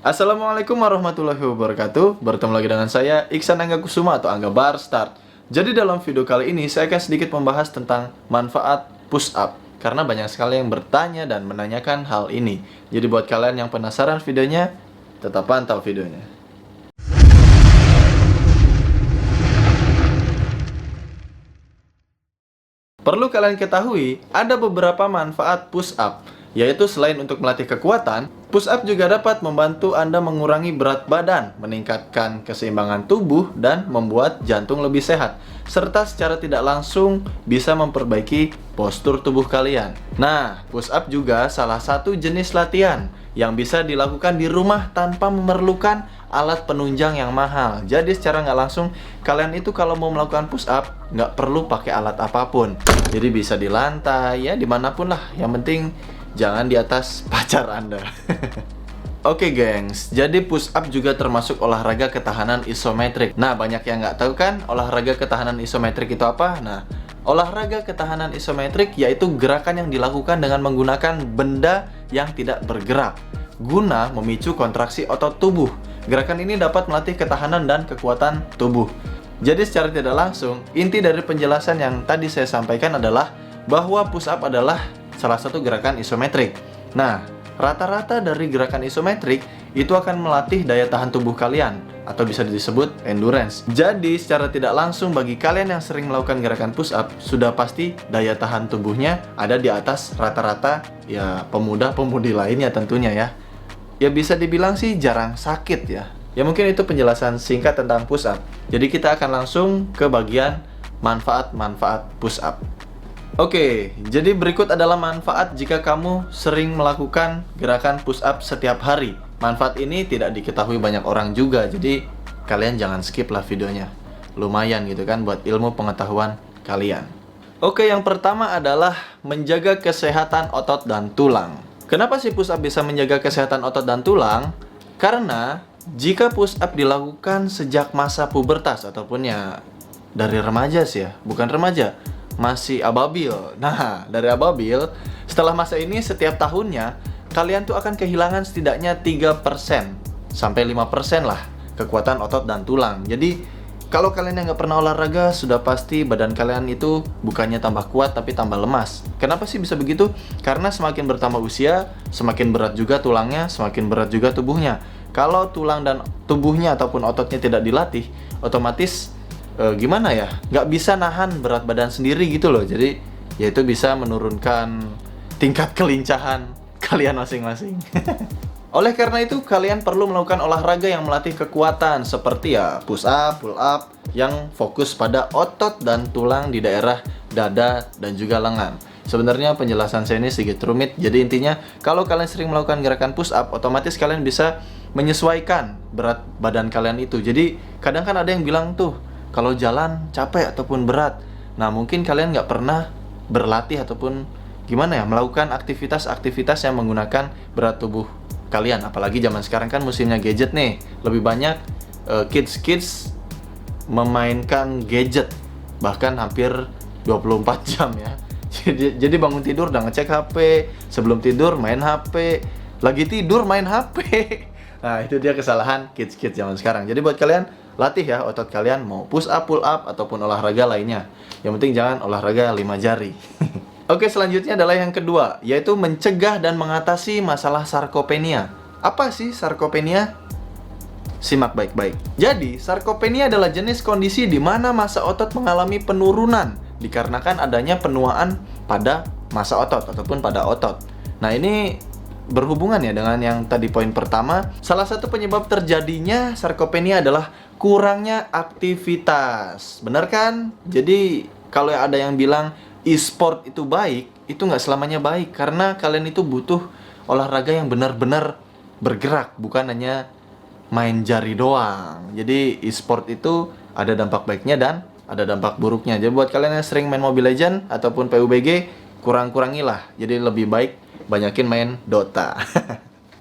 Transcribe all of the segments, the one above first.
Assalamualaikum warahmatullahi wabarakatuh. Bertemu lagi dengan saya Iksan Angga Kusuma atau Angga Bar Start. Jadi dalam video kali ini saya akan sedikit membahas tentang manfaat push up, karena banyak sekali yang bertanya dan menanyakan hal ini. Jadi buat kalian yang penasaran videonya, tetap pantau videonya. Perlu kalian ketahui, ada beberapa manfaat push up, yaitu selain untuk melatih kekuatan, push up juga dapat membantu Anda mengurangi berat badan, meningkatkan keseimbangan tubuh, dan membuat jantung lebih sehat, serta secara tidak langsung bisa memperbaiki postur tubuh kalian. Nah, push up juga salah satu jenis latihan yang bisa dilakukan di rumah tanpa memerlukan alat penunjang yang mahal. Jadi secara nggak langsung, kalian itu kalau mau melakukan push up, nggak perlu pakai alat apapun. Jadi bisa di lantai, ya dimanapun lah. Yang penting jangan di atas pacar Anda. Oke gengs, jadi push up juga termasuk olahraga ketahanan isometrik. Nah, banyak yang nggak tahu kan olahraga ketahanan isometrik itu apa? Nah, olahraga ketahanan isometrik yaitu gerakan yang dilakukan dengan menggunakan benda yang tidak bergerak, guna memicu kontraksi otot tubuh. Gerakan ini dapat melatih ketahanan dan kekuatan tubuh. Jadi secara tidak langsung, inti dari penjelasan yang tadi saya sampaikan adalah bahwa push up adalah salah satu gerakan isometrik. Nah, rata-rata dari gerakan isometrik itu akan melatih daya tahan tubuh kalian, atau bisa disebut endurance. Jadi secara tidak langsung bagi kalian yang sering melakukan gerakan push up, sudah pasti daya tahan tubuhnya ada di atas rata-rata ya pemuda-pemudi lainnya tentunya ya. Ya bisa dibilang sih jarang sakit ya. Ya mungkin itu penjelasan singkat tentang push up. Jadi kita akan langsung ke bagian manfaat-manfaat push up. Oke, jadi berikut adalah manfaat jika kamu sering melakukan gerakan push up setiap hari. Manfaat ini tidak diketahui banyak orang juga, jadi kalian jangan skip lah videonya. Lumayan gitu kan buat ilmu pengetahuan kalian. Oke, yang pertama adalah menjaga kesehatan otot dan tulang. Kenapa sih push up bisa menjaga kesehatan otot dan tulang? Karena jika push up dilakukan sejak masa pubertas ataupun ya dari remaja sih ya, bukan remaja, masih ababil. Nah, dari ababil, setelah masa ini setiap tahunnya kalian tuh akan kehilangan setidaknya 3% sampai 5% lah kekuatan otot dan tulang. Jadi kalau kalian yang nggak pernah olahraga, sudah pasti badan kalian itu bukannya tambah kuat tapi tambah lemas. Kenapa sih bisa begitu? Karena semakin bertambah usia, semakin berat juga tulangnya, semakin berat juga tubuhnya. Kalau tulang dan tubuhnya ataupun ototnya tidak dilatih, otomatis gimana ya, nggak bisa nahan berat badan sendiri gitu loh. Jadi ya itu bisa menurunkan tingkat kelincahan kalian masing-masing. Oleh karena itu kalian perlu melakukan olahraga yang melatih kekuatan seperti ya push up, pull up yang fokus pada otot dan tulang di daerah dada dan juga lengan. Sebenarnya penjelasan saya ini sedikit rumit, jadi intinya kalau kalian sering melakukan gerakan push up, otomatis kalian bisa menyesuaikan berat badan kalian itu. Jadi kadang kan ada yang bilang tuh kalau jalan capek ataupun berat. Nah, mungkin kalian nggak pernah berlatih ataupun gimana ya, melakukan aktivitas-aktivitas yang menggunakan berat tubuh kalian. Apalagi zaman sekarang kan musimnya gadget nih. Lebih banyak kids memainkan gadget. Bahkan hampir 24 jam ya. Jadi bangun tidur udah ngecek HP, sebelum tidur main HP, lagi tidur main HP. Nah, itu dia kesalahan kids zaman sekarang. Jadi buat kalian, latih ya otot kalian, mau push up, pull up, ataupun olahraga lainnya. Yang penting jangan olahraga 5 jari. Oke, selanjutnya adalah yang kedua, yaitu mencegah dan mengatasi masalah sarkopenia. Apa sih sarkopenia? Simak baik-baik. Jadi, sarkopenia adalah jenis kondisi di mana massa otot mengalami penurunan dikarenakan adanya penuaan pada massa otot ataupun pada otot. Nah, ini berhubungan ya dengan yang tadi poin pertama. Salah satu penyebab terjadinya sarkopenia adalah kurangnya aktivitas. Benar kan? Jadi kalau ada yang bilang e-sport itu baik, itu nggak selamanya baik. Karena kalian itu butuh olahraga yang benar-benar bergerak, bukan hanya main jari doang. Jadi e-sport itu ada dampak baiknya dan ada dampak buruknya. Jadi buat kalian yang sering main Mobile Legends ataupun PUBG, kurang-kurangilah. Jadi lebih baik banyakin main Dota.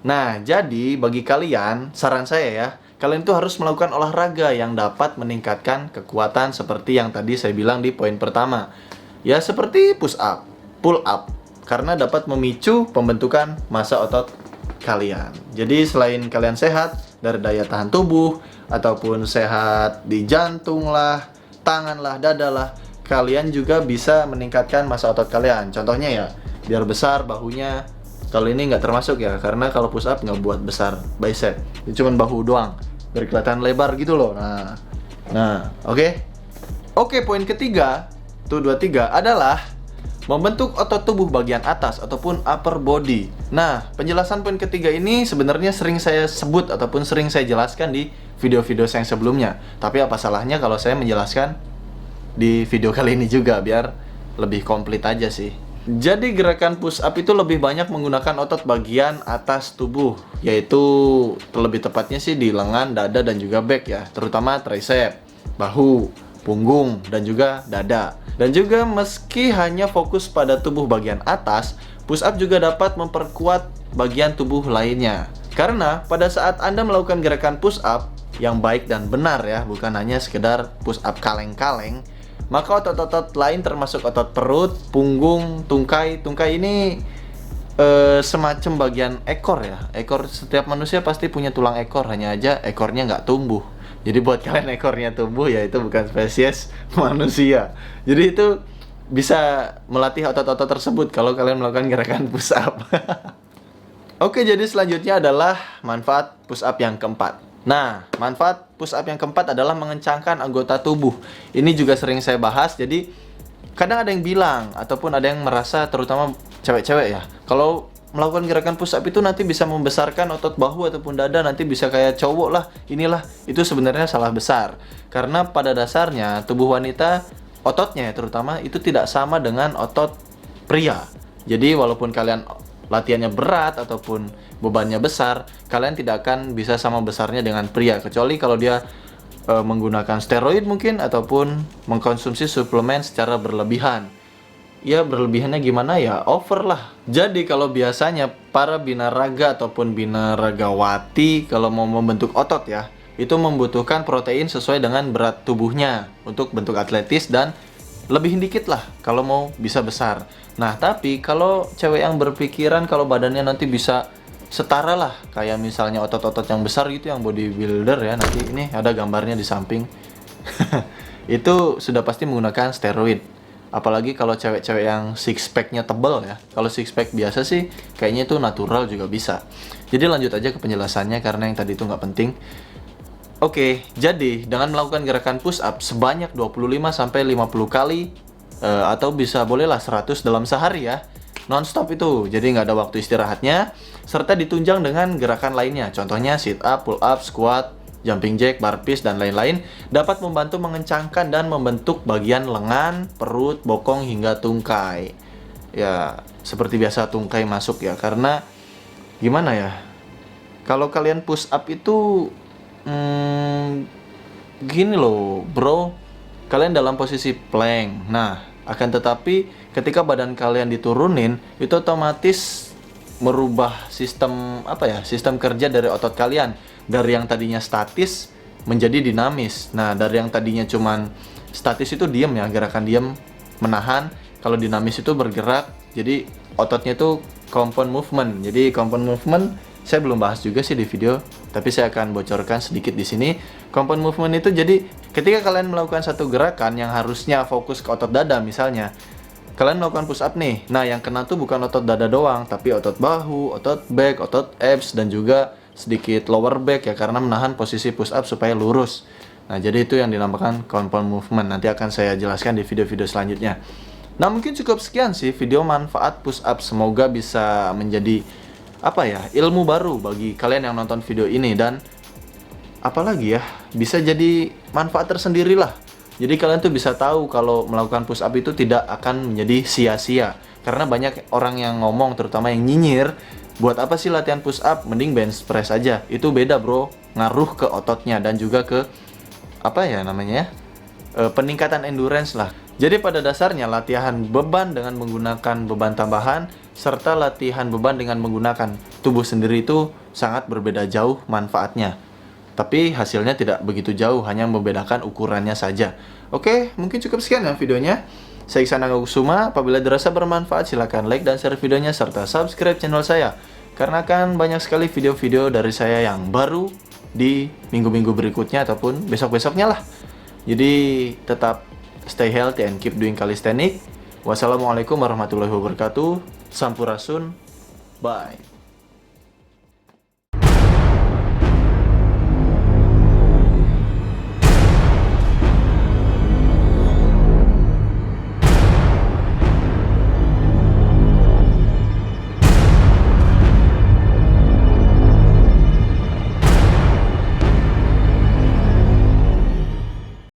Nah, jadi bagi kalian, saran saya ya, kalian tuh harus melakukan olahraga yang dapat meningkatkan kekuatan seperti yang tadi saya bilang di poin pertama. Ya seperti push up, pull up, karena dapat memicu pembentukan massa otot kalian. Jadi selain kalian sehat dari daya tahan tubuh, ataupun sehat di jantung lah, tangan lah, dada lah, kalian juga bisa meningkatkan massa otot kalian. Contohnya ya, biar besar bahunya. Kalau ini nggak termasuk ya, karena kalau push up nggak buat besar bicep, itu cuma bahu doang, biar kelihatan lebar gitu loh. Nah, oke, poin ketiga, 23 adalah membentuk otot tubuh bagian atas ataupun upper body. Nah, penjelasan poin ketiga ini sebenarnya sering saya sebut ataupun sering saya jelaskan di video-video saya yang sebelumnya. Tapi apa salahnya kalau saya menjelaskan di video kali ini juga, biar lebih komplit aja sih. Jadi gerakan push up itu lebih banyak menggunakan otot bagian atas tubuh, yaitu lebih tepatnya sih di lengan, dada, dan juga back ya, terutama tricep, bahu, punggung, dan juga dada. Dan juga meski hanya fokus pada tubuh bagian atas, push up juga dapat memperkuat bagian tubuh lainnya. Karena pada saat Anda melakukan gerakan push up yang baik dan benar ya, bukan hanya sekedar push up kaleng-kaleng, maka otot-otot lain termasuk otot perut, punggung, tungkai. Tungkai ini semacam bagian ekor ya. Ekor setiap manusia pasti punya tulang ekor, hanya aja ekornya nggak tumbuh. Jadi buat kalian ekornya tumbuh ya itu bukan spesies manusia. Jadi itu bisa melatih otot-otot tersebut kalau kalian melakukan gerakan push up. Oke, jadi selanjutnya adalah manfaat push up yang keempat. Nah, manfaat push up yang keempat adalah mengencangkan anggota tubuh. Ini juga sering saya bahas, jadi kadang ada yang bilang, ataupun ada yang merasa, terutama cewek-cewek ya, kalau melakukan gerakan push up itu nanti bisa membesarkan otot bahu ataupun dada, nanti bisa kayak cowok lah, inilah. Itu sebenarnya salah besar. Karena pada dasarnya, tubuh wanita, ototnya terutama, itu tidak sama dengan otot pria. Jadi walaupun kalian latihannya berat ataupun bebannya besar, kalian tidak akan bisa sama besarnya dengan pria, kecuali kalau dia menggunakan steroid mungkin ataupun mengkonsumsi suplemen secara berlebihan. Ya berlebihannya gimana ya, over lah. Jadi kalau biasanya para binaraga ataupun binaragawati kalau mau membentuk otot ya, itu membutuhkan protein sesuai dengan berat tubuhnya untuk bentuk atletis dan lebih dikit lah kalau mau bisa besar. Nah, tapi kalau cewek yang berpikiran kalau badannya nanti bisa setara lah, kayak misalnya otot-otot yang besar gitu, yang bodybuilder ya, nanti ini ada gambarnya di samping. Itu sudah pasti menggunakan steroid. Apalagi kalau cewek-cewek yang six pack-nya tebal ya. Kalau six pack biasa sih kayaknya itu natural juga bisa. Jadi lanjut aja ke penjelasannya karena yang tadi itu nggak penting. Oke, jadi dengan melakukan gerakan push up sebanyak 25-50 kali atau bisa bolehlah 100 dalam sehari ya, non-stop itu, jadi nggak ada waktu istirahatnya, serta ditunjang dengan gerakan lainnya, contohnya sit up, pull up, squat, jumping jack, burpees, dan lain-lain, dapat membantu mengencangkan dan membentuk bagian lengan, perut, bokong, hingga tungkai. Ya, seperti biasa tungkai masuk ya, karena gimana ya, kalau kalian push up itu gini loh bro, kalian dalam posisi plank. Nah, akan tetapi ketika badan kalian diturunin, itu otomatis merubah sistem sistem kerja dari otot kalian, dari yang tadinya statis menjadi dinamis. Nah, dari yang tadinya cuman statis itu diem ya, gerakan diem menahan. Kalau dinamis itu bergerak, jadi ototnya itu compound movement. Jadi compound movement saya belum bahas juga sih di video, tapi saya akan bocorkan sedikit di sini. Compound movement itu jadi ketika kalian melakukan satu gerakan yang harusnya fokus ke otot dada misalnya, kalian melakukan push up nih. Nah, yang kena tuh bukan otot dada doang, tapi otot bahu, otot back, otot abs, dan juga sedikit lower back ya, karena menahan posisi push up supaya lurus. Nah, jadi itu yang dinamakan compound movement. Nanti akan saya jelaskan di video-video selanjutnya. Nah, mungkin cukup sekian sih video manfaat push up. Semoga bisa menjadi ilmu baru bagi kalian yang nonton video ini, dan apalagi ya, bisa jadi manfaat tersendiri lah. Jadi kalian tuh bisa tahu kalau melakukan push up itu tidak akan menjadi sia-sia. Karena banyak orang yang ngomong, terutama yang nyinyir, buat apa sih latihan push up, mending bench press aja. Itu beda bro, ngaruh ke ototnya dan juga ke peningkatan endurance lah. Jadi pada dasarnya latihan beban dengan menggunakan beban tambahan serta latihan beban dengan menggunakan tubuh sendiri itu sangat berbeda jauh manfaatnya. Tapi hasilnya tidak begitu jauh, hanya membedakan ukurannya saja. Oke, mungkin cukup sekian ya videonya. Saya Iksan Angga Kusuma. Apabila dirasa bermanfaat, silakan like dan share videonya serta subscribe channel saya. karena kan banyak sekali video-video dari saya yang baru di minggu-minggu berikutnya ataupun besok-besoknya lah. Jadi tetap stay healthy and keep doing calisthenics. Wassalamualaikum warahmatullahi wabarakatuh. Sampurasun. Bye.